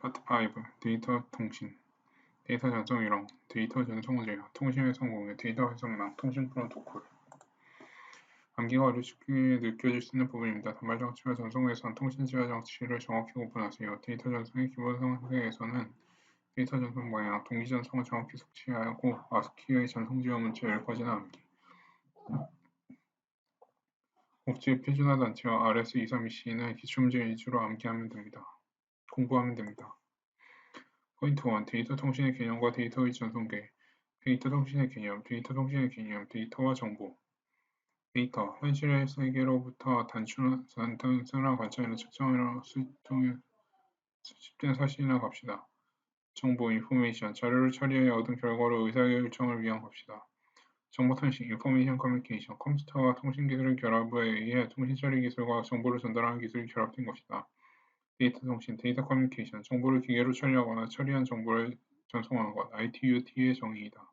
파트 5. 데이터 통신. 데이터 전송 이론. 데이터 전송 제어. 통신 회선 공유. 데이터 회선망. 통신 프로토콜. 암기가 어렵게 느껴질 수 있는 부분입니다. 단말 장치와 전송 회선, 통신 지화 장치를 정확히 구분하세요. 데이터 전송의 기본 상태에서는 데이터 전송 방향, 동기 전송을 정확히 숙지하고 ASCII의 전송 지화 문자 10가지나 암기. 국제 표준화 단체와 RS-232C는 기출문제 위주로 암기하면 됩니다. 공부하면 됩니다. 포인트 1. 데이터 통신의 개념과 데이터의 전송계. 데이터 통신의 개념, 데이터와 정보. 데이터, 현실의 세계로부터 단순한 관찰이나 측정이나 수통에 수집된 사실이나 값이다. 정보, 인포메이션, 자료를 처리하여 얻은 결과로 의사결정을 위한 값이다. 정보통신, 인포메이션 커뮤니케이션, 컴퓨터와 통신기술의 결합에 의해 통신처리 기술과 정보를 전달하는 기술이 결합된 것이다. 데이터 통신, 데이터 커뮤니케이션, 정보를 기계로 처리하거나 처리한 정보를 전송하는 것, ITUT의 정의이다.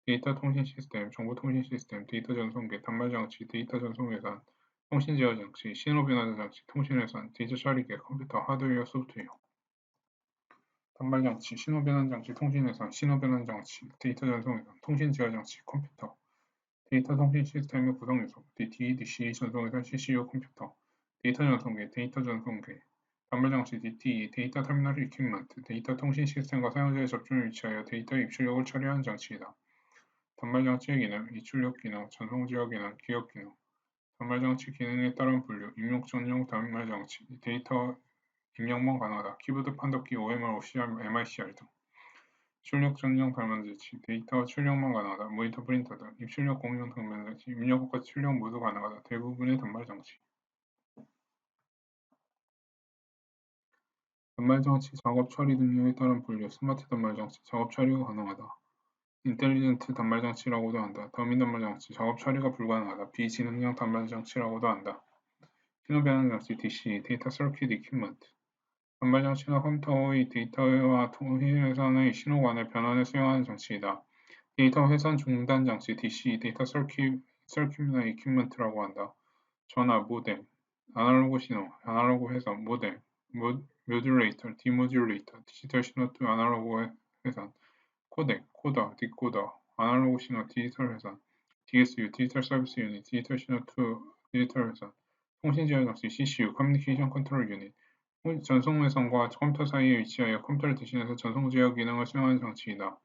데이터 통신 시스템, 정보 통신 시스템, 데이터 전송계, 단말 장치, 데이터 전송 회선, 통신 제어 장치, 신호 변환 장치, 통신 회선, 데이터 처리계, 컴퓨터, 하드웨어, 소프트웨어. 단말 장치, 신호 변환 장치, 통신 회선, 신호 변환 장치, 데이터 전송 회선, 통신 제어 장치, 컴퓨터. 데이터 통신 시스템의 구성 요소, DTE, DCE, 전송 회선, CCU, 컴퓨터. 데이터 전송계, 데이터 전송계. 단말 장치 DTE, 데이터 터미널 이퀴먼트, 데이터 통신 시스템과 사용자의 접점에 위치하여 데이터 입출력을 처리하는 장치이다. 단말 장치의 기능, 입출력 기능, 전송 지역 기능, 기억 기능. 단말 장치 기능에 따른 분류, 입력 전용 단말 장치, 데이터 입력만 가능하다. 키보드 판독기 OMR, OCR, MICR 등. 출력 전용 단말 장치, 데이터 출력만 가능하다. 모니터 프린터 등. 입출력 공용 단말 장치, 입력과 출력 모두 가능하다. 대부분의 단말 장치. 단말 장치 작업 처리 능력에 따른 분류, 스마트 단말 장치, 작업 처리가 가능하다. 인텔리전트 단말 장치라고도 한다. 더미 단말 장치, 작업 처리가 불가능하다. 비지능형 단말 장치라고도 한다. 신호 변환 장치 DC, 데이터 서킷 이퀴먼트. 단말 장치나 컴퓨터의 데이터와 통신 회선의 신호 간의 변환을 수행하는 장치이다. 데이터 회선 중단 장치 DC, 데이터 서킷이나 이퀴먼트라고 한다. 전화, 모뎀, 아날로그 신호, 아날로그 회선, 모뎀, 모듈레이터, 디모듈레이터, 디지털 신호 투 아날로그 회선, 코덱, 코더, 디코더, 아날로그 신호, 디지털 회선, DSU, 디지털 서비스 유닛, 디지털 신호 투 디지털 회선, 통신 지원 장치, CCU, 커뮤니케이션 컨트롤 유닛, 전송 회선과 컴퓨터 사이에 위치하여 컴퓨터를 대신해서 전송 제어 기능을 수행하는 장치이다.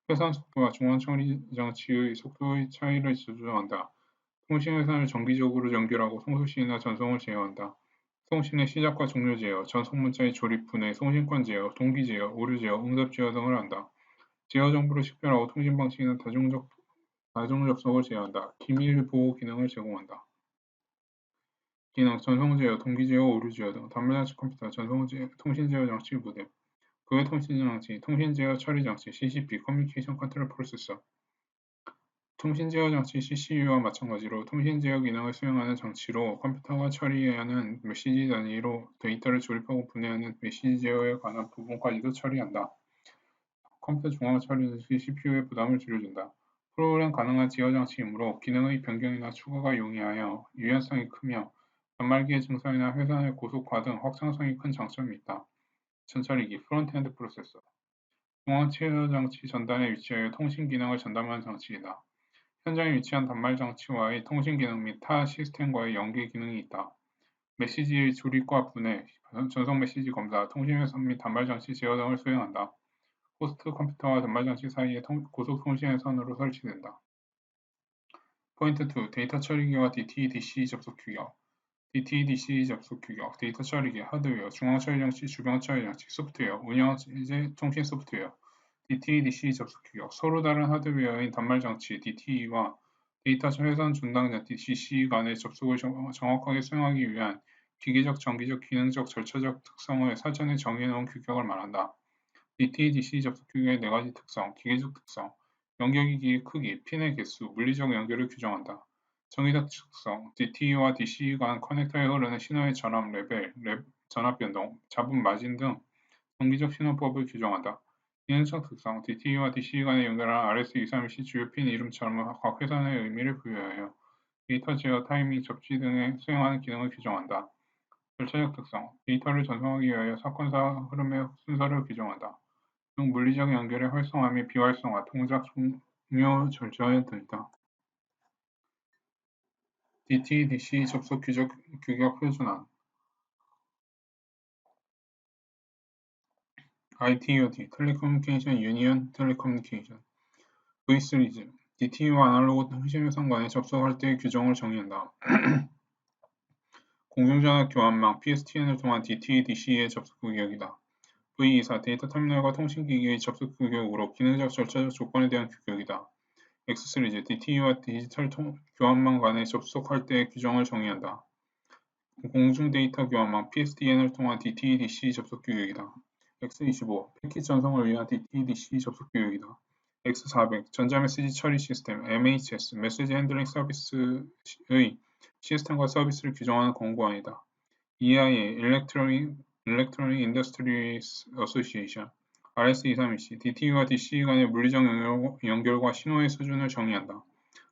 회선 속도와 중앙 처리 장치의 속도의 차이를 조정한다. 통신 회선을 정기적으로 연결하고 송수신이나 전송을 제어한다. 통신의 시작과 종료 제어, 전송 문자의 조립 분해, 송신권 제어, 동기 제어, 오류 제어, 응답 제어 등을 한다. 제어 정보를 식별하고 통신 방식이나 다중 접속을 제어한다. 기밀 보호 기능을 제공한다. 기능, 전송 제어, 동기 제어, 오류 제어 등. 단말 장치 컴퓨터, 통신 제어 장치 모뎀. 고해 통신 장치, 통신 제어 처리 장치, CCP, 커뮤니케이션 컨트롤 프로세서. 통신 제어 장치 CCU와 마찬가지로 통신 제어 기능을 수행하는 장치로 컴퓨터가 처리하는 메시지 단위로 데이터를 조립하고 분해하는 메시지 제어에 관한 부분까지도 처리한다. 컴퓨터 중앙 처리는 CPU의 부담을 줄여준다. 프로그램 가능한 제어 장치이므로 기능의 변경이나 추가가 용이하여 유연성이 크며 단말기의 증설이나 회선의 고속화 등 확장성이 큰 장점이 있다. 전처리기, 프론트엔드 프로세서. 중앙 제어 장치 전단에 위치하여 통신 기능을 전담하는 장치이다. 현장에 위치한 단말 장치와의 통신 기능 및 타 시스템과의 연계 기능이 있다. 메시지의 조립과 분해, 전송 메시지 검사, 통신 회선 및 단말 장치 제어 등을 수행한다. 호스트 컴퓨터와 단말 장치 사이에 고속 통신 회선으로 설치된다. 포인트 2. 데이터 처리기와 DTE-DC 접속 규격. DTE-DC 접속 규격, 데이터 처리기, 하드웨어, 중앙 처리 장치, 주변 처리 장치, 소프트웨어, 운영체제 통신 소프트웨어. DTE-DC 접속 규격, 서로 다른 하드웨어인 단말 장치 DTE와 데이터 회선 전당 장치 DC 간의 접속을 정확하게 수행하기 위한 기계적, 정기적, 기능적, 절차적 특성을 사전에 정해놓은 규격을 말한다. DTE-DC 접속 규격의 4가지 특성, 기계적 특성, 연결기기의 크기, 핀의 개수, 물리적 연결을 규정한다. 정의적 특성, DTE와 DC 간 커넥터에 흐르는 신호의 전압, 레벨, 전압 변동, 잡음 마진 등 정기적 신호법을 규정한다. 기능적 특성, DTE와 DC 간에 연결하는 RS-232C 주요 핀 이름처럼 각 회선의 의미를 부여하여 데이터 제어, 타이밍, 접지 등에 수행하는 기능을 규정한다. 절차적 특성. 데이터를 전송하기 위하여 사건사 흐름의 순서를 규정한다. 중 물리적 연결의 활성화 및 비활성화, 동작 종료 절차 등이다. DT-DC 접속 규격 표준안 ITU-D 텔레커뮤니케이션 유니언 텔레커뮤니케이션 V3즈 DTU와 아날로그 통신위성 간에 접속할 때의 규정을 정의한다. 공중전화 교환망 PSTN을 통한 DT-DC의 접속 규격이다. V24 데이터 터미널과 통신기기의 접속 규격으로 기능적 절차적 조건에 대한 규격이다. X3즈 DTU와 디지털 교환망 간에 접속할 때의 규정을 정의한다. 공중 데이터 교환망 PSTN을 통한 DT-DC 접속 규격이다. X25 패킷 전송을 위한 DT-DC 접속 규격이다. X400 전자메시지 처리 시스템 MHS 메시지 핸들링 서비스의 시스템과 서비스를 규정하는 권고안이다. EIA Electronic Industries Association RS232C DTU와 DC 간의 물리적 연결과 신호의 수준을 정의한다.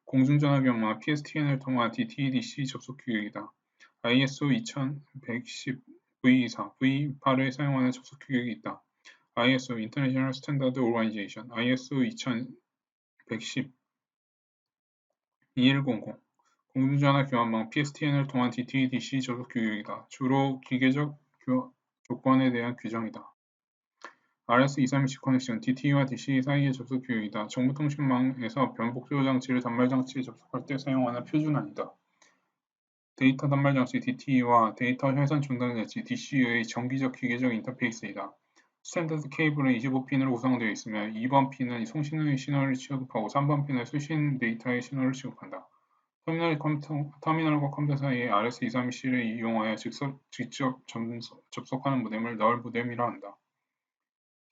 공중전화 경로와 PSTN을 통한 DT-DC 접속 규격이다. ISO 2110 V24, V28을 사용하는 접속 규격이 있다. ISO International Standard Organization ISO 2110 2100 공중전화 교환망 PSTN을 통한 DT-DC 접속 규격이다. 주로 기계적 조건에 대한 규정이다. RS232C 커넥션 DT와 DC 사이의 접속 규격이다. 정보통신망에서 변복조 장치를 단말 장치에 접속할 때 사용하는 표준안이다. 데이터 단말 장치 DT와 데이터 회선 중단 장치 DC의 정기적 기계적 인터페이스이다. 스탠더드 케이블은 25핀으로 구성되어 있으며 2번 핀은 송신의 신호를 취급하고 3번 핀은 수신 데이터의 신호를 취급한다. 터미널과 컴퓨터 사이에 RS232C를 이용하여 직접 접속하는 모뎀을 널 모뎀이라 한다.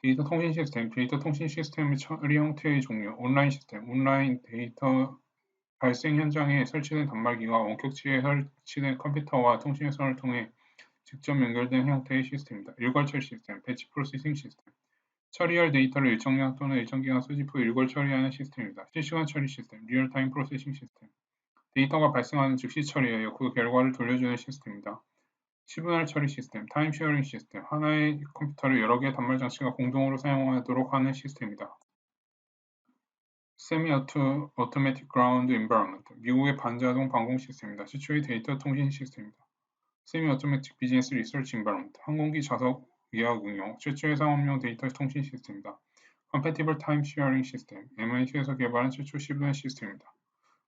데이터 통신 시스템, 데이터 통신 시스템의 처리 형태의 종류, 온라인 시스템, 온라인 데이터 발생 현장에 설치된 단말기가 원격지에 설치된 컴퓨터와 통신선을 통해 직접 연결된 형태의 시스템이다. 일괄 처리 시스템, 배치 프로세싱 시스템, 처리할 데이터를 일정량 또는 일정 기간 수집 후 일괄 처리하는 시스템이다. 실시간 처리 시스템, 리얼타임 프로세싱 시스템, 데이터가 발생하는 즉시 처리하여 그 결과를 돌려주는 시스템이다. 시분할 처리 시스템, 타임 쉐어링 시스템, 하나의 컴퓨터를 여러 개의 단말 장치가 공동으로 사용하도록 하는 시스템이다. Semi-Automatic Ground Environment, 미국의 반자동 방공 시스템이다. 최초의 데이터 통신 시스템이다. Semi-Automatic Business Research Environment, 항공기 좌석 예약 응용, 최초의 상업용 데이터 통신 시스템이다. Compatible Time Sharing System, MIT에서 개발한 최초 시분할 시스템이다.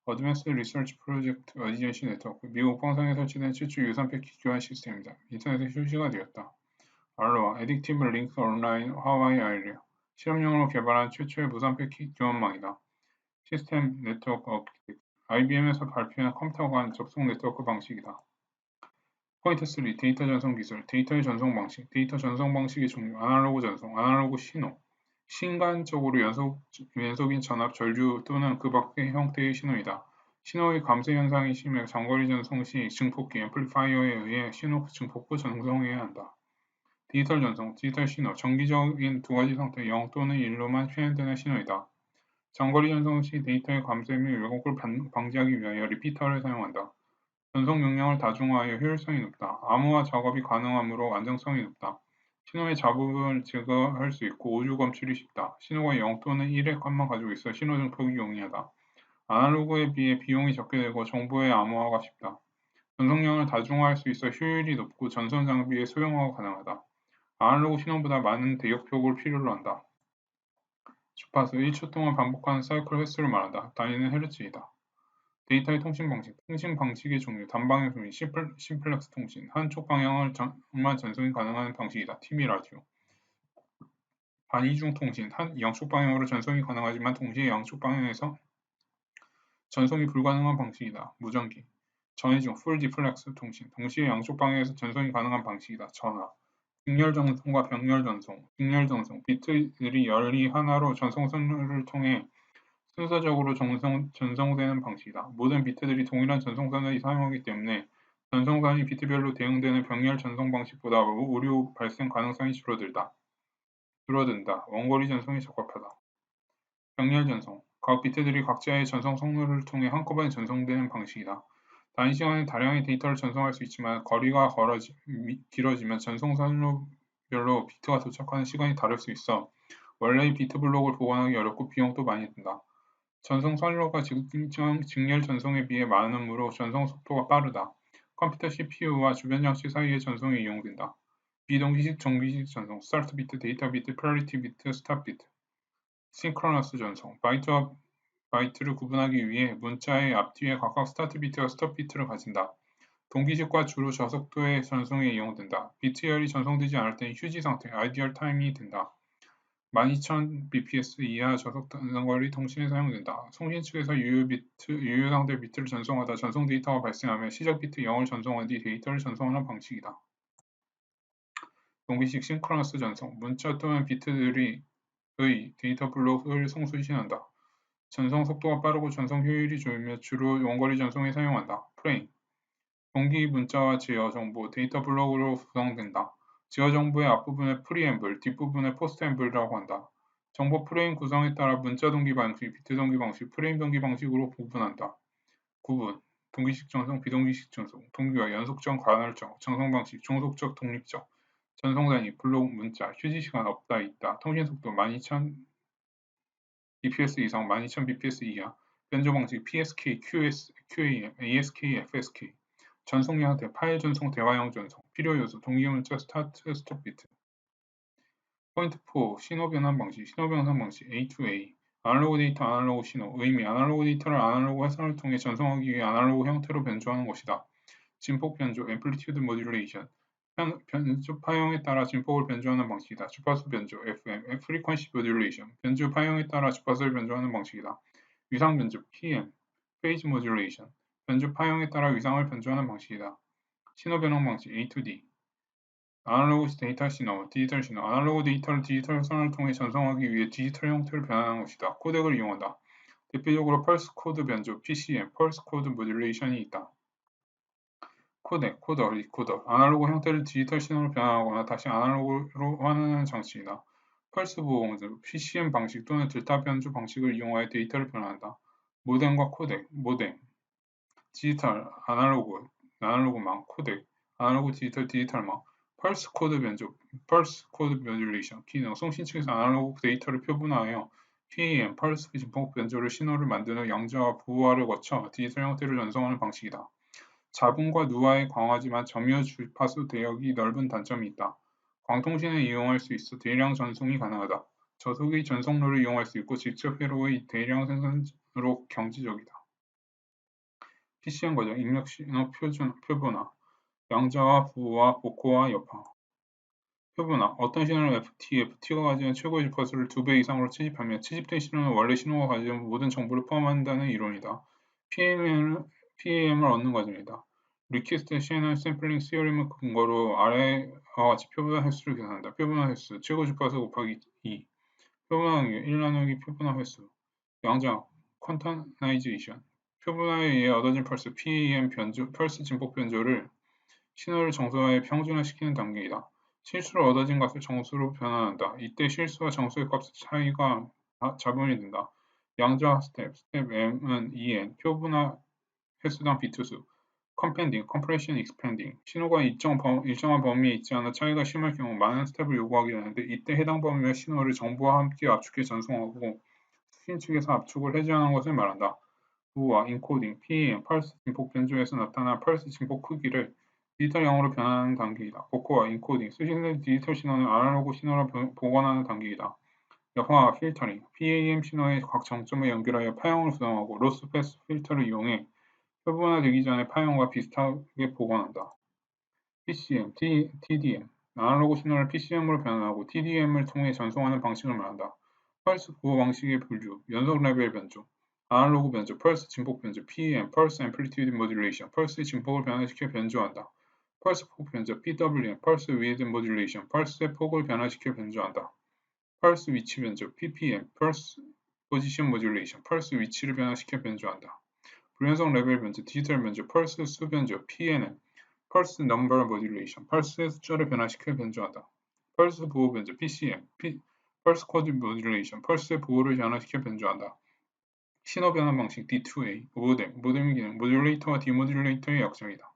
Advanced Research Project Agency Network, 미국 국방성에 설치된 최초 유선 패킷 교환 시스템이다. 인터넷에 출시가 되었다. 알로하, Addictive Link Online Hawaii Area, 실험용으로 개발한 최초의 무선 패킷 교환망이다. 시스템 네트워크 아키텍처, IBM에서 발표한 컴퓨터 간 접속 네트워크 방식이다. 포인트 3. 데이터 전송 기술, 데이터의 전송 방식, 데이터 전송 방식의 종류, 아날로그 전송, 아날로그 신호, 신간적으로 연속인 전압, 전류 또는 그 밖의 형태의 신호이다. 신호의 감소 현상이 심해 장거리 전송 시 증폭기 앰플리파이어에 의해 신호 증폭부 전송해야 한다. 디지털 전송, 디지털 신호, 정기적인 두 가지 상태 0 또는 1로만 표현되는 신호이다. 장거리 전송 시 데이터의 감소 및 왜곡을 방지하기 위하여 리피터를 사용한다. 전송 용량을 다중화하여 효율성이 높다. 암호화 작업이 가능하므로 안정성이 높다. 신호의 잡음을 제거할 수 있고 오류 검출이 쉽다. 신호가 0 또는 1의 값만 가지고 있어 신호 증폭이 용이하다. 아날로그에 비해 비용이 적게 들고 정보의 암호화가 쉽다. 전송량을 다중화할 수 있어 효율이 높고 전선 장비의 소형화가 가능하다. 아날로그 신호보다 많은 대역폭을 필요로 한다. 주파수 1초 동안 반복하는 사이클 횟수를 말한다. 단위는 헤르츠이다. 데이터의 통신 방식, 통신 방식의 종류, 단방향 통신, 심플렉스 통신, 한쪽 방향을만 전송이 가능한 방식이다. TV, 라디오. 반이중 통신, 양쪽 방향으로 전송이 가능하지만 동시에 양쪽 방향에서 전송이 불가능한 방식이다. 무전기. 전이중, 풀 디플렉스 통신, 동시에 양쪽 방향에서 전송이 가능한 방식이다. 전화. 직렬 전송과 병렬 전송, 직렬 전송, 비트들이 열이 하나로 전송선을 통해 순서적으로 전송되는 방식이다. 모든 비트들이 동일한 전송선을 사용하기 때문에 전송선이 비트별로 대응되는 병렬 전송 방식보다 오류 발생 가능성이 줄어든다. 원거리 전송에 적합하다. 병렬 전송, 각 비트들이 각자의 전송 성능을 통해 한꺼번에 전송되는 방식이다. 단시간에 다량의 데이터를 전송할 수 있지만 거리가 길어지면 전송선로별로 비트가 도착하는 시간이 다를 수 있어 원래의 비트 블록을 보관하기 어렵고 비용도 많이 든다. 전송 선로가 직렬 전송에 비해 많으므로 전송 속도가 빠르다. 컴퓨터 CPU와 주변 장치 사이의 전송에 이용된다. 비동기식, 정기식 전송, 스타트 비트, 데이터 비트, 프라이어리티 비트, 스탑 비트, 싱크로너스 전송, 바이트와 바이트를 구분하기 위해 문자의 앞뒤에 각각 스타트 비트와 스톱 비트를 가진다. 동기식과 주로 저속도의 전송에 이용된다. 비트열이 전송되지 않을 때는 휴지 상태, 아이디얼 타임이 된다. 12000bps 이하 저속 단거리 통신에 사용된다. 송신 측에서 유효 상태 비트를 전송하다 전송 데이터가 발생하면 시작 비트 0을 전송한 뒤 데이터를 전송하는 방식이다. 동기식 싱크로너스 전송, 문자 또는 비트들의 데이터 블록을 송수신한다. 전송 속도가 빠르고 전송 효율이 좋으며 주로 원거리 전송에 사용한다. 프레임, 동기 문자와 제어 정보, 데이터 블록으로 구성된다. 제어 정보의 앞부분을 프리앰블, 뒷부분을 포스트앰블이라고 한다. 정보 프레임 구성에 따라 문자 동기 방식, 비트 동기 방식, 프레임 동기 방식으로 구분한다. 구분, 동기식 전송, 비동기식 전송, 동기화, 연속적, 간헐적, 전송 방식, 종속적, 독립적, 전송 단위, 블록 문자, 휴지 시간 없다 있다, 통신 속도 12000 bps 이상, 12000 bps 이하, 변조 방식 PSK, QAM, ASK, FSK, 전송 형태, 파일 전송, 대화형 전송, 필요 요소, 동기 문자, 스타트, 스톱 비트. 포인트 4, 신호 변환 방식, A2A, 아날로그 데이터, 아날로그 신호, 의미, 아날로그 데이터를 아날로그 회선을 통해 전송하기 위해 아날로그 형태로 변조하는 것이다. 진폭 변조, 앰플리튜드 모듈레이션, 변조 파형에 따라 진폭을 변조하는 방식이다. 주파수 변조, FM, 프리퀀시 모듈레이션, 변조 파형에 따라 주파수를 변조하는 방식이다. 위상 변조, PM, 페이지 모듈레이션, 변조 파형에 따라 위상을 변조하는 방식이다. 신호 변환 방식, A2D, 아날로그 데이터 신호, 디지털 신호, 아날로그 데이터를 디지털 선을 통해 전송하기 위해 디지털 형태를 변환하는 것이다. 코덱을 이용한다. 대표적으로 펄스 코드 변조, PCM, 펄스 코드 모듈레이션이 있다. 코덱, 코더, 리코더, 아날로그 형태를 디지털 신호로 변환하거나 다시 아날로그로 환원하는 장치이다. 펄스 보호 공조, PCM 방식 또는 델타 변조 방식을 이용하여 데이터를 변환한다. 모뎀과 코덱, 모뎀, 디지털, 아날로그망, 코덱, 아날로그 디지털망, 펄스 코드 변조, 펄스 코드 모듈레이션, 기능, 송신 측에서 아날로그 데이터를 표분하여 PAM, 펄스 진폭 변조를 신호를 만든 후 양자와 부호화를 거쳐 디지털 형태로 전송하는 방식이다. 잡음과 누화에 강하지만 점유 주파수 대역이 넓은 단점이 있다. 광통신을 이용할 수 있어 대량 전송이 가능하다. 저속의 전송로를 이용할 수 있고 직접 회로의 대량 생산으로 경제적이다. PCM 과정, 입력 신호 표본화, 양자와 부호와 복호와 여파. 표본화, 어떤 신호를 FT가 가지는 최고의 주파수를 2배 이상으로 채집하며 채집된 신호는 원래 신호가 가지는 모든 정보를 포함한다는 이론이다. PAM을 얻는 과정이다. 리퀘스트 셰넌 샘플링 시어림을 근거로 아래와 같이 표본화 횟수를 계산한다. 표본화 횟수, 최고 주파수 곱하기 2. 표본화 확률, 1 나누기 표본화 횟수. 양자, 퀀타나이제이션. 표본화에 의해 얻어진 펄스, PAM 변조, 펄스 진폭 변조를 신호를 정수화에 평준화시키는 단계이다. 실수로 얻어진 값을 정수로 변환한다. 이때 실수와 정수의 값의 차이가 자본이 된다. 양자 스텝 M은 2n, 표본화 횟수당 비트수, 컴펜딩, 컴프레션, 익스펜딩. 신호가 일정한 범위에 있지 않아 차이가 심할 경우 많은 스텝을 요구하게 되는데 이때 해당 범위의 신호를 정보와 함께 압축해 전송하고 수신 측에서 압축을 해제하는 것을 말한다. 부호와 인코딩, PAM, 펄스 진폭 변조에서 나타난 펄스 진폭 크기를 디지털형으로 변환하는 단계이다. 복호와 인코딩, 수신된 디지털 신호는 아날로그 신호로 복원하는 단계이다. 여파와 필터링, PAM 신호의 각 정점에 연결하여 파형을 구성하고 로스 패스 필터를 이용해 표본화되기 전에 파형과 비슷하게 복원한다. PCM, TDM, 아날로그 신호를 PCM으로 변환하고 TDM을 통해 전송하는 방식을 말한다. 펄스 부호 방식의 분류, 연속 레벨 변조, 아날로그 변조, 펄스 진폭 변조, PAM, 펄스 앰플리튜드 모듈레이션, 펄스의 진폭을 변화시켜 변조한다. 펄스 폭 변조, PWM, 펄스 위드 모듈레이션, 펄스의 폭을 변화시켜 변조한다. 펄스 위치 변조, PPM, 펄스 포지션 모듈레이션, 펄스 위치를 변화시켜 변조한다. 불연속 레벨 변조, 디지털 변조, 펄스 수 변조, PNM, 펄스 넘버 모듈레이션, 펄스의 숫자를 변화시켜 변조한다. 펄스 보호 변조, PCM, 펄스 코드 모듈레이션, 펄스의 보호를 변화시켜 변조한다. 신호 변환 방식 D2A, 모뎀 기능, 모듈레이터와 디모듈레이터의 약점이다.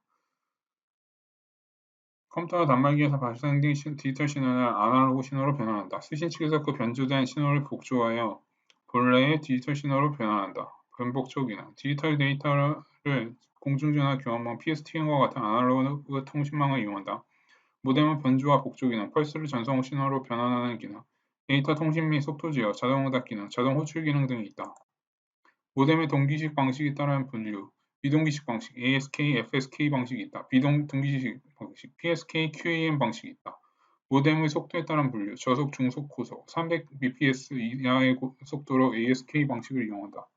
컴퓨터 단말기에서 발생된 디지털 신호는 아날로그 신호로 변환한다. 수신 측에서 그 변조된 신호를 복조하여 본래의 디지털 신호로 변환한다. 변복조 기능, 디지털 데이터를 공중전화 교환망 PSTN과 같은 아날로그 통신망을 이용한다. 모뎀은 변조와 복조 기능, 펄스를 전송 신호로 변환하는 기능, 데이터 통신 및 속도 제어, 자동 응답 기능, 자동 호출 기능 등이 있다. 모뎀의 동기식 방식에 따른 분류, 비동기식 방식, ASK, FSK 방식이 있다. 비동기식 방식, PSK, QAM 방식이 있다. 모뎀의 속도에 따른 분류, 저속, 중속, 고속, 300bps 이하의 속도로 ASK 방식을 이용한다.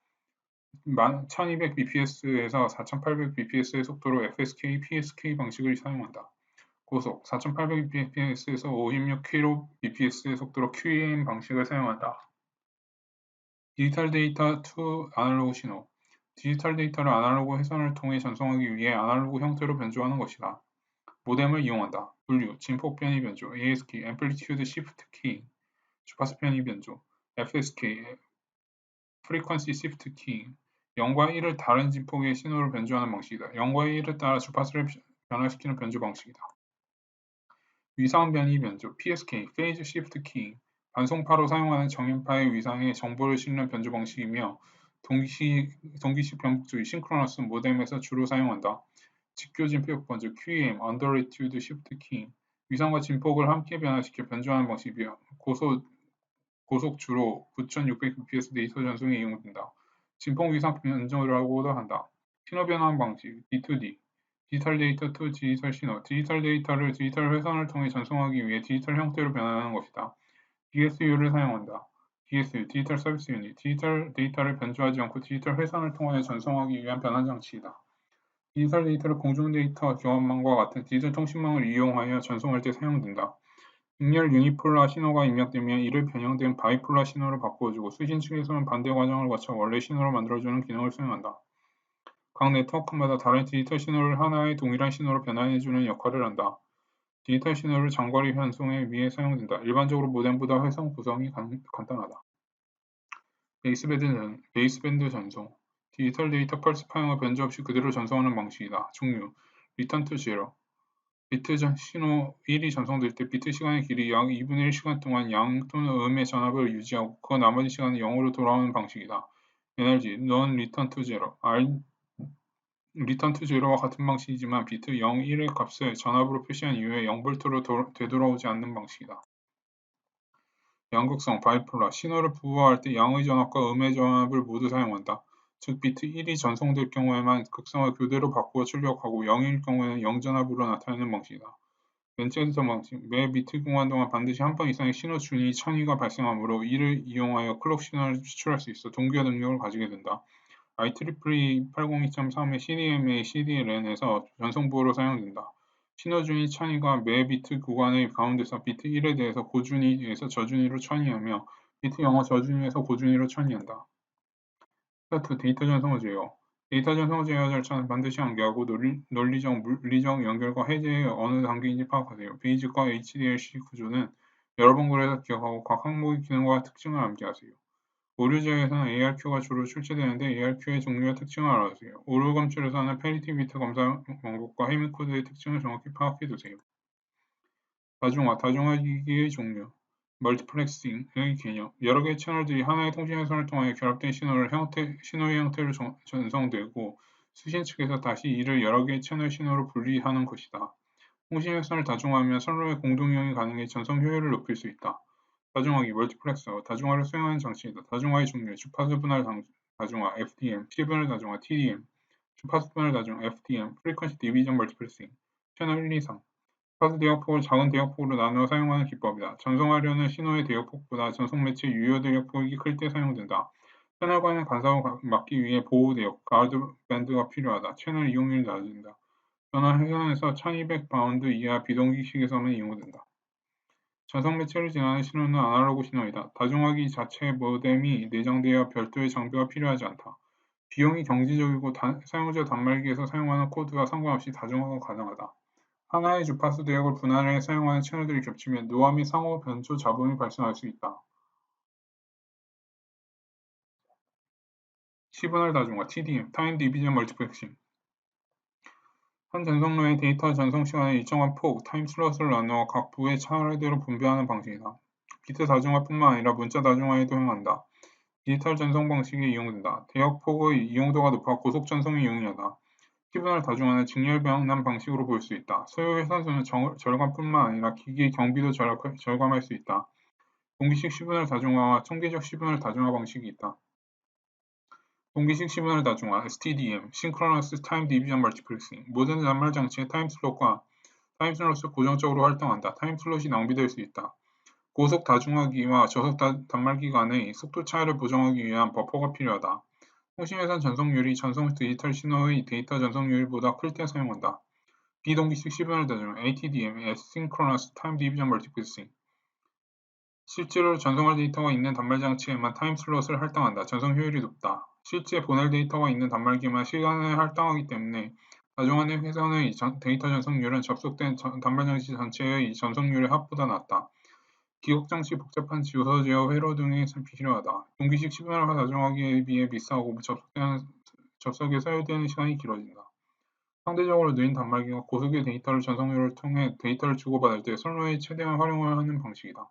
1200bps에서 4800bps의 속도로 FSK, PSK 방식을 사용한다. 고속, 4800bps에서 56kbps의 속도로 QAM 방식을 사용한다. 디지털 데이터 to 아날로그 신호. 디지털 데이터를 아날로그 회선을 통해 전송하기 위해 아날로그 형태로 변조하는 것이다. 모뎀을 이용한다. 분류, 진폭 변이 변조, ASK, Amplitude Shift Key, 주파수 변이 변조, FSK, Frequency Shift Key, 0과 1을 다른 진폭의 신호로 변조하는 방식이다. 0과 1에 따라 주파수를 변화시키는 변조 방식이다. 위상 변이 변조, PSK, Phase Shift Key, 반송파로 사용하는 정인파의 위상에 정보를 실는 변조 방식이며 동기식 변복조의 싱크로너스 모뎀에서 주로 사용한다. 직교 진폭 변조, QEM, Underamplitude Shift Key, 위상과 진폭을 함께 변화시켜 변조하는 방식이며 고속 주로 9600bps 데이터 전송에 이용된다. 진폭 위상 변조라고도 한다. 신호 변환 방식, D2D, 디지털 데이터 to 디지털 신호, 디지털 데이터를 디지털 회선을 통해 전송하기 위해 디지털 형태로 변환하는 것이다. DSU를 사용한다. DSU, 디지털 서비스 유닛, 디지털 데이터를 변조하지 않고 디지털 회선을 통해 전송하기 위한 변환 장치이다. 디지털 데이터를 공중 데이터 교환망과 같은 디지털 통신망을 이용하여 전송할 때 사용된다. 직렬 유니폴라 신호가 입력되면 이를 변형된 바이폴라 신호로 바꾸어주고 수신 측에서는 반대 과정을 거쳐 원래 신호로 만들어주는 기능을 수행한다. 각 네트워크마다 다른 디지털 신호를 하나의 동일한 신호로 변환해주는 역할을 한다. 디지털 신호를 장거리傳送에 위해 사용된다. 일반적으로 모뎀보다 회선 구성이 간단하다. 베이스밴드 전송, 디지털 데이터 펄스 파형을 변조 없이 그대로 전송하는 방식이다. 종류, 리턴 투 제로, 비트 신호 1이 전송될 때 비트 시간의 길이 약 2분의 1 시간 동안 양 또는 음의 전압을 유지하고 그 나머지 시간은 0으로 돌아오는 방식이다. NRG, Non Return to Zero, 리턴 투 제로와 같은 방식이지만 비트 0, 1의 값을 전압으로 표시한 이후에 0볼트로 되돌아오지 않는 방식이다. 양극성, 바이폴라, 신호를 부호할 때 양의 전압과 음의 전압을 모두 사용한다. 즉 비트 1이 전송될 경우에만 극성을 그대로 바꾸어 출력하고 0일 경우에는 0전압으로 나타내는 방식이다. 벤체스터 방식, 매 비트 공간 동안 반드시 한 번 이상의 신호 준위 천위가 발생하므로 이를 이용하여 클럭 신호를 추출할 수 있어 동기화 능력을 가지게 된다. IEEE 802.3의 CDMA, CDLN에서 전송부호로 사용된다. 신호 준위 천위가 매 비트 구간의 가운데서 비트 1에 대해서 고준위에서 저준위로 천위하며 비트 0을 저준위에서 고준위로 천위한다. 스타트 데이터 전송 제어 데이터 전송 제어 절차는 반드시 암기하고 논리적, 물리적 연결과 해제의 어느 단계인지 파악하세요. 베이직과 HDLC 구조는 여러 번 그려서 기억하고 각 항목의 기능과 특징을 암기하세요. 오류 제어에서는 ARQ가 주로 출제되는데 ARQ의 종류와 특징을 알아두세요. 오류 검출에서는 페리티 비트 검사 방법과 해미코드의 특징을 정확히 파악해두세요. 다중화 기기의 종류, 멀티플렉싱의 개념, 여러 개의 채널들이 하나의 통신 회선을 통하여 결합된 신호의 형태로 전송되고 수신 측에서 다시 이를 여러 개의 채널 신호로 분리하는 것이다. 통신 회선을 다중화하면 선로의 공동 이용이 가능해 전송 효율을 높일 수 있다. 다중화기, 멀티플렉서, 다중화를 수행하는 장치이다. 다중화의 종류, 주파수 분할 다중화, FDM, 시분할 다중화, TDM, 주파수 분할 다중화, FDM, Frequency Division Multiplexing, 채널 1, 2, 3. 주파수 대역폭을 작은 대역폭으로 나누어 사용하는 기법이다. 전송하려는 신호의 대역폭보다 전송 매체 유효 대역폭이 클 때 사용된다. 채널 간의 간섭을 막기 위해 보호 대역, 가드 밴드가 필요하다. 채널 이용률이 낮아진다. 전화 회선에서 1200바운드 이하 비동기식에서만 이용된다. 전송 매체를 지나는 신호는 아날로그 신호이다. 다중화기 자체 모뎀이 내장되어 별도의 장비가 필요하지 않다. 비용이 경제적이고 사용자 단말기에서 사용하는 코드와 상관없이 다중화가 가능하다. 하나의 주파수 대역을 분할해 사용하는 채널들이 겹치면 노화 및 상호 변조 잡음이 발생할 수 있다. 시분할 다중화 TDM, 타임 디비전 멀티플렉싱. 한 전송로의 데이터 전송 시간의 일정한 폭, 타임 슬롯을 나누어 각 부의 차례대로 분배하는 방식이다. 비트 다중화뿐만 아니라 문자 다중화에도 해당한다. 디지털 전송 방식이 이용된다. 대역폭의 이용도가 높아 고속 전송이 용이하다. 시분할 다중화는 직렬병합 방식으로 볼 수 있다. 소요 회선수는 절감뿐만 아니라 기기 경비도 절감할 수 있다. 동기식 시분할 다중화와 통계적 시분할 다중화 방식이 있다. 동기식 시분할 다중화 (STDM) (Synchronous Time Division Multiplexing) 모든 단말 장치의 타임 슬롯과 타임 슬롯을 고정적으로 활동한다. 타임 슬롯이 낭비될 수 있다. 고속 다중화기와 저속 단말기 간의 속도 차이를 보정하기 위한 버퍼가 필요하다. 통신회선 전송률이 전송 디지털 신호의 데이터 전송률보다 클 때 사용한다. 비동기식 시분할 다중화 (ATDM) (Asynchronous Time Division Multiplexing) 실제로 전송할 데이터가 있는 단말 장치에만 타임 슬롯을 할당한다. 전송 효율이 높다. 실제 보낼 데이터가 있는 단말기만 시간을 할당하기 때문에 다중화된 회선의 데이터 전송률은 접속된 단말 장치 전체의 전송률의 합보다 낮다. 기억 장치 복잡한 주소 제어 회로 등이 필요하다. 동기식 시분할화 다중화기에 비해 비싸고 접속에 소요되는 시간이 길어진다. 상대적으로 느린 단말기가 고속의 데이터를 전송료를 통해 데이터를 주고받을 때 선로의 최대한 활용을 하는 방식이다.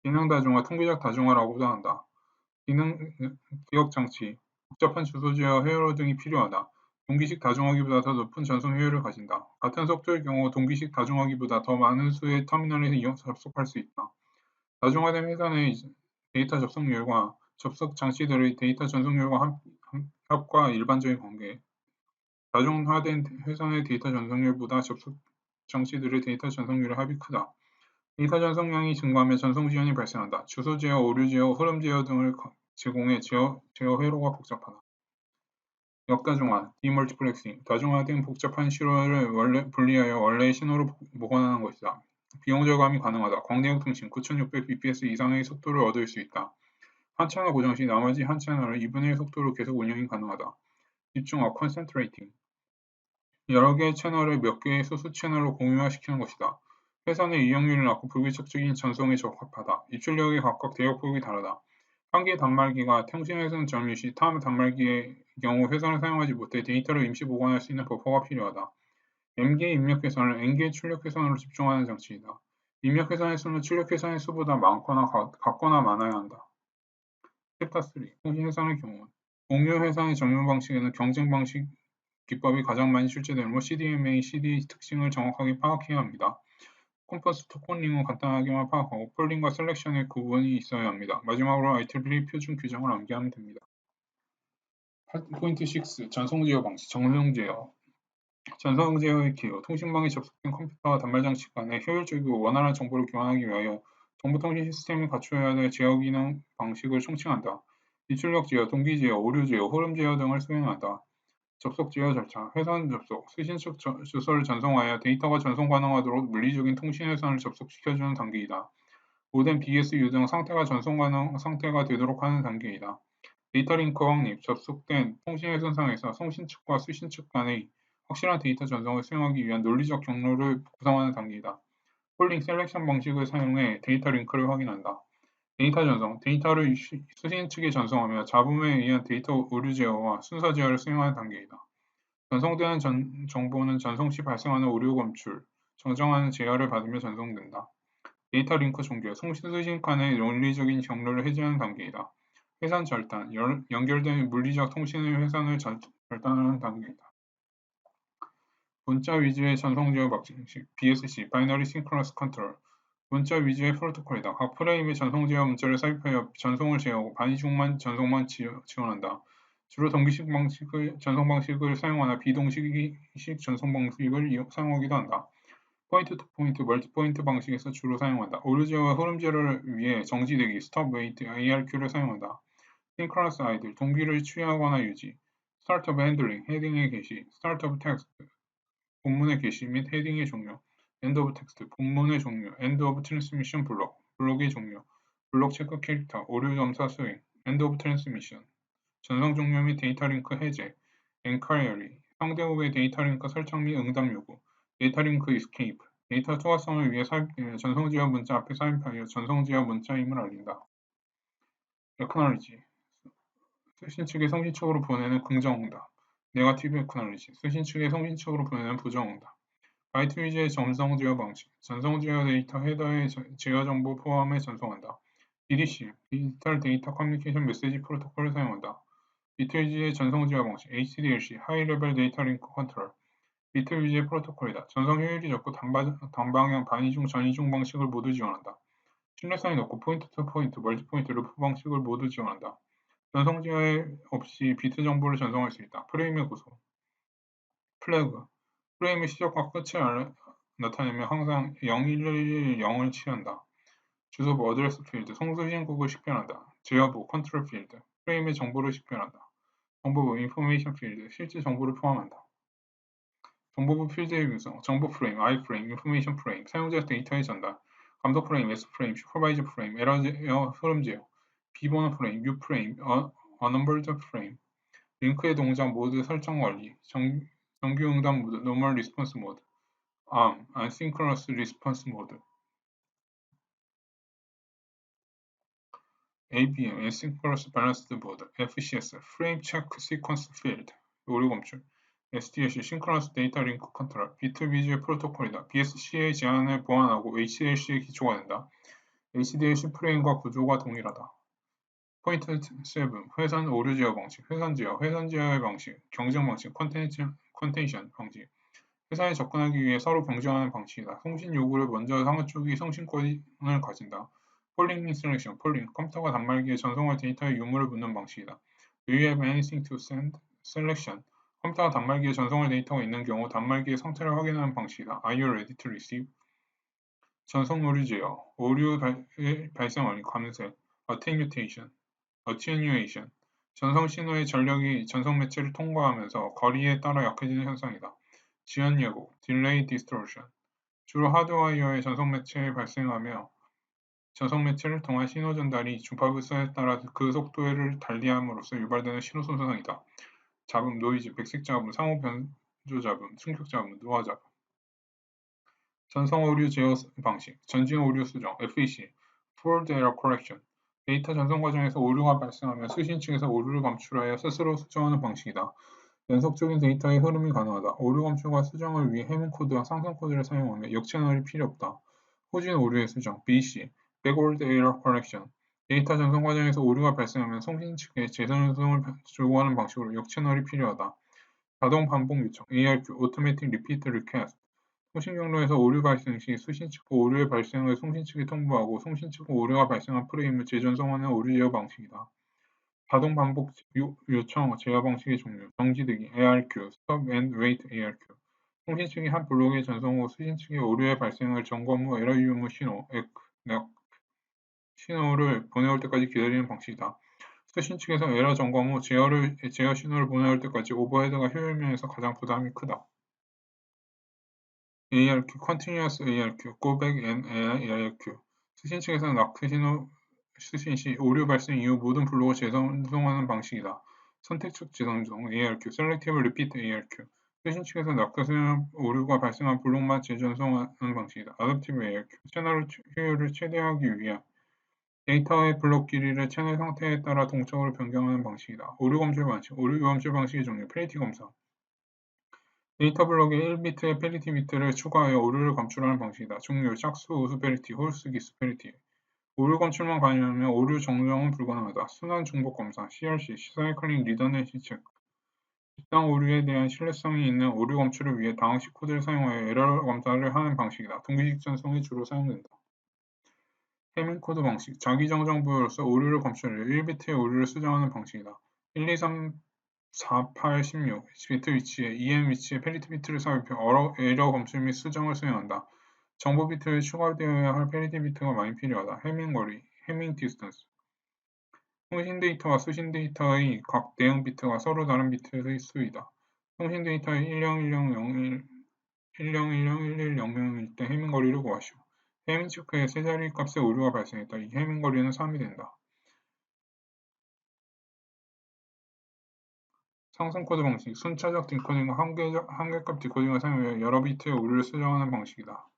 기능 다중화, 통계적 다중화라고도 한다. 기억 장치, 복잡한 주소 제어 회로 등이 필요하다. 동기식 다중화기보다 더 높은 전송 효율을 가진다. 같은 속도의 경우 동기식 다중화기보다 더 많은 수의 터미널에 접속할 수 있다. 다중화된 회선의 데이터 접속률과 접속 장치들의 데이터 전송률과 합과 일반적인 관계. 다중화된 회선의 데이터 전송률보다 접속 장치들의 데이터 전송률의 합이 크다. 데이터 전송량이 증가하면 전송 지연이 발생한다. 주소 제어, 오류 제어, 흐름 제어 등을 제공해 제어 회로가 복잡하다. 역다중화, 디멀티플렉싱, 다중화된 복잡한 신호를 분리하여 원래의 신호로 복원하는 것이다. 비용 절감이 가능하다. 광대역 통신 9600bps 이상의 속도를 얻을 수 있다. 한 채널 고정 시 나머지 한 채널을 2분의 1 속도로 계속 운영이 가능하다. 집중화, 컨센트레이팅, 여러 개의 채널을 몇 개의 소수 채널로 공유화시키는 것이다. 회선의 이용률이 낮고 불규칙적인 전송에 적합하다. 입출력이 각각 대역폭이 다르다. 한 개의 단말기가 통신회선 점유 시 다음 단말기의 경우 회선을 사용하지 못해 데이터를 임시 보관할 수 있는 버퍼가 필요하다. M개의 입력 회선을 N개의 출력 회선으로 집중하는 장치이다. 입력 회선의 수는 출력 회선의 수보다 많거나 같거나 많아야 한다. 챕터 3. 통신 회선의 경우 공유 회선의 전문 방식에는 경쟁 방식 기법이 가장 많이 출제되므로 CDMA, CD 특징을 정확하게 파악해야 합니다. 컴퍼스 토큰링은 간단하게만 파악하고 폴링과 셀렉션의 구분이 있어야 합니다. 마지막으로 IEEE 표준 규정을 암기하면 됩니다. 포인트 6. 전송 제어 방식, 전송 제어. 전송 제어의 기호, 통신망에 접속된 컴퓨터와 단말 장치 간에 효율적이고 원활한 정보를 교환하기 위하여 정보통신 시스템이 갖춰야 할 제어 기능 방식을 총칭한다. 입출력 제어, 동기 제어, 오류 제어, 흐름 제어 등을 수행한다. 접속 제어 절차, 회선 접속, 수신 측 주소를 전송하여 데이터가 전송 가능하도록 물리적인 통신 회선을 접속시켜주는 단계이다. 모든 BSU 등 상태가 전송 가능 상태가 되도록 하는 단계이다. 데이터 링크 확립, 접속된 통신 회선상에서送신 측과 수신 측 간의 확실한 데이터 전송을 수행하기 위한 논리적 경로를 구성하는 단계이다. 폴링 셀렉션 방식을 사용해 데이터 링크를 확인한다. 데이터 전송, 데이터를 수신 측에 전송하며 잡음에 의한 데이터 오류 제어와 순서 제어를 수행하는 단계이다. 전송되는 정보는 전송 시 발생하는 오류 검출, 정정하는 제어를 받으며 전송된다. 데이터 링크 종결, 수신 간의 논리적인 경로를 해제하는 단계이다. 회선 절단, 연결된 물리적 통신의 회선을 절단하는 단계이다. 문자 위주의 전송 제어 방식, BSC, Binary Synchronous Control. 문자 위주의 프로토콜이다. 각 프레임에 전송 제어 문자를 삽입하여 전송을 제어하고 반이중만 전송만 지원한다. 주로 동기식 전송 방식을 사용하나 비동기식 전송 방식을 사용하기도 한다. 포인트 투 포인트, 멀티 포인트 방식에서 주로 사용한다. 오류 제어와 흐름 제어를 위해 정지대기, 스톱 웨이트, ARQ를 사용한다. Synchronous idle, 동기를 취하거나 유지. Start of handling, 헤딩의 게시. Start of text, 본문의 게시 및 헤딩의 종료. End of text, 본문의 종료. End of transmission 블록, 블록의 종료. 블록 체크 캐릭터, 오류 점사 수행. End of transmission, 전송 종료 및 데이터 링크 해제. Enquiry, 상대국의 데이터 링크 설정 및 응답 요구. 데이터 링크 escape, 데이터 투하성을 위해 삽입되며 전송 제어 문자 앞에 삽입하여 전송 제어 문자임을 알린다. Acknowledge, 수신 측에 송신책으로 보내는 긍정응답. 네거티브 애크놀리지. 수신 측에 송신책으로 보내는 부정응답. 바이트 위주의 전송 제어 방식. 전송 제어 데이터 헤더의 제어 정보 포함해 전송한다. DDC. 디지털 데이터 커뮤니케이션 메시지 프로토콜을 사용한다. 비트 위주의 전송 제어 방식. HDLC. 하이 레벨 데이터 링크 컨트롤. 비트 위주의 프로토콜이다. 전송 효율이 적고 단방향 반이중 전이중 방식을 모두 지원한다. 신뢰성이 높고 포인트 투 포인트, 멀티 포인트, 루프 방식을 모두 지원한다. 전송 제어 없이 비트 정보를 전송할 수 있다. 프레임의 구조. 플래그. 프레임의 시작과 끝을 나타내며 항상 0110을 칠한다. 주소부 어드레스 필드, 송수신국을 식별한다. 제어부 컨트롤 필드, 프레임의 정보를 식별한다. 정보부 인포메이션 필드, 실제 정보를 포함한다. 정보부 필드의 구성, 정보 프레임, I 프레임, 인포메이션 프레임, 사용자 데이터의 전달, 감독 프레임, S 프레임, 슈퍼바이저 프레임, 에러 제어, 흐름 제어, 비번호 프레임, U 프레임, 어넘버드 프레임, 링크의 동작 모드 설정 관리, 정규 응답 모드, 노멀 리스폰스 모드, Asynchronous Response 모드, ABM, Asynchronous Balanced Mode, FCS, Frame Check Sequence Field, 오류 검출, SDLC, Synchronous Data Link Control, 비트 프로토콜이다. BSC의 제한을 보완하고 HDLC의 기초가 된다. HDLC 프레임과 구조가 동일하다. 포인트 7, 회선 오류 제어 방식, 회선 제어의 방식, 경쟁 방식, 컨텐션 방식. 회사에 접근하기 위해 서로 경쟁하는 방식이다. 송신 요구를 먼저 상호 쪽이 송신권을 가진다. 폴링 인스트럭션, 폴링, 컴퓨터가 단말기에 전송할 데이터에 유무를 묻는 방식이다. Do you have anything to send? Selection, 컴퓨터가 단말기에 전송할 데이터가 있는 경우 단말기의 상태를 확인하는 방식이다. Are you ready to receive? 전송 오류 제어, 오류 발생 원인 감쇄, attenuation, 전송 신호의 전력이 전송 매체를 통과하면서 거리에 따라 약해지는 현상이다. 지연 예고, delay distortion, 주로 하드와이어의 전송 매체에 발생하며 전송 매체를 통한 신호 전달이 주파부서에 따라 그 속도를 달리함으로써 유발되는 신호 손상이다. 잡음, 노이즈, 백색 잡음, 상호 변조 잡음, 충격 잡음, 노화 잡음. 전송 오류 제어 방식, 전진 오류 수정, FEC, Forward Error Correction. 데이터 전송 과정에서 오류가 발생하면 수신 측에서 오류를 감출하여 스스로 수정하는 방식이다. 연속적인 데이터의 흐름이 가능하다. 오류 감출과 수정을 위해 해문 코드와 상성 코드를 사용하며 역채널이 필요 없다. 후진 오류의 수정, BC, Backward Error Correction. 데이터 전송 과정에서 오류가 발생하면 송신 측에 재전송을 요구하는 방식으로 역채널이 필요하다. 자동 반복 요청, ARQ, Automatic Repeat Request. 송신 경로에서 오류 발생 시 수신 측과 오류의 발생을 송신 측에 통보하고 송신 측과 오류가 발생한 프레임을 재전송하는 오류 제어 방식이다. 자동 반복 요청 제어 방식의 종류, 정지되기, ARQ, Stop and Wait ARQ. 송신 측이 한 블록의 전송 후 수신 측의 오류의 발생을 점검 후 에러 유무 신호, 신호를 보내올 때까지 기다리는 방식이다. 수신 측에서 에러 점검 후 제어 신호를 보내올 때까지 오버헤드가 효율 면에서 가장 부담이 크다. ARQ, Continuous ARQ, Go Back and ARQ. 수신 측에서는 락크 신호 수신 시 오류 발생 이후 모든 블록을 재전송하는 방식이다. 선택적 재전송 ARQ, Selective Repeat ARQ. 수신 측에서 락크 수신 오류가 발생한 블록만 재전송하는 방식이다. Adaptive ARQ, 채널 효율을 최대화하기 위한 데이터의 블록 길이를 채널 상태에 따라 동적으로 변경하는 방식이다. 오류 검출 방식, 오류 검출 방식의 종류, 페리티 검사. 데이터 블록에 1비트의 페리티 비트를 추가하여 오류를 감출하는 방식이다. 종류, 짝수, 우수 페리티, 홀수 기수 페리티. 오류 검출만 가능하며 오류 정정은 불가능하다. 순환 중복 검사, CRC, 사이클링 리더넌시 체크. 집단 오류에 대한 신뢰성이 있는 오류 검출을 위해 다항식 코드를 사용하여 에러 검사를 하는 방식이다. 동기식 전송이 주로 사용된다. 해밍 코드 방식, 자기 정정부여로서 오류를 검출하여 1비트의 오류를 수정하는 방식이다. 1, 2, 3, 4, 8, 16 비트 위치에 EM 위치에 페리티 비트를 삽입해 에러 검출 및 수정을 수행한다. 정보 비트에 추가되어야 할 페리티 비트가 많이 필요하다. 해밍 거리, 해밍 디스턴스. 통신 데이터와 수신 데이터의 각 대응 비트가 서로 다른 비트의 수이다. 통신 데이터의 101001, 10101100일 때 해밍 거리를 구하시오. 해밍 체크에 세 자리 값의 오류가 발생했다. 이 해밍 거리는 3이 된다. 상승 코드 방식, 순차적 디코딩과 한계값 디코딩을 사용하여 여러 비트의 오류를 수정하는 방식이다.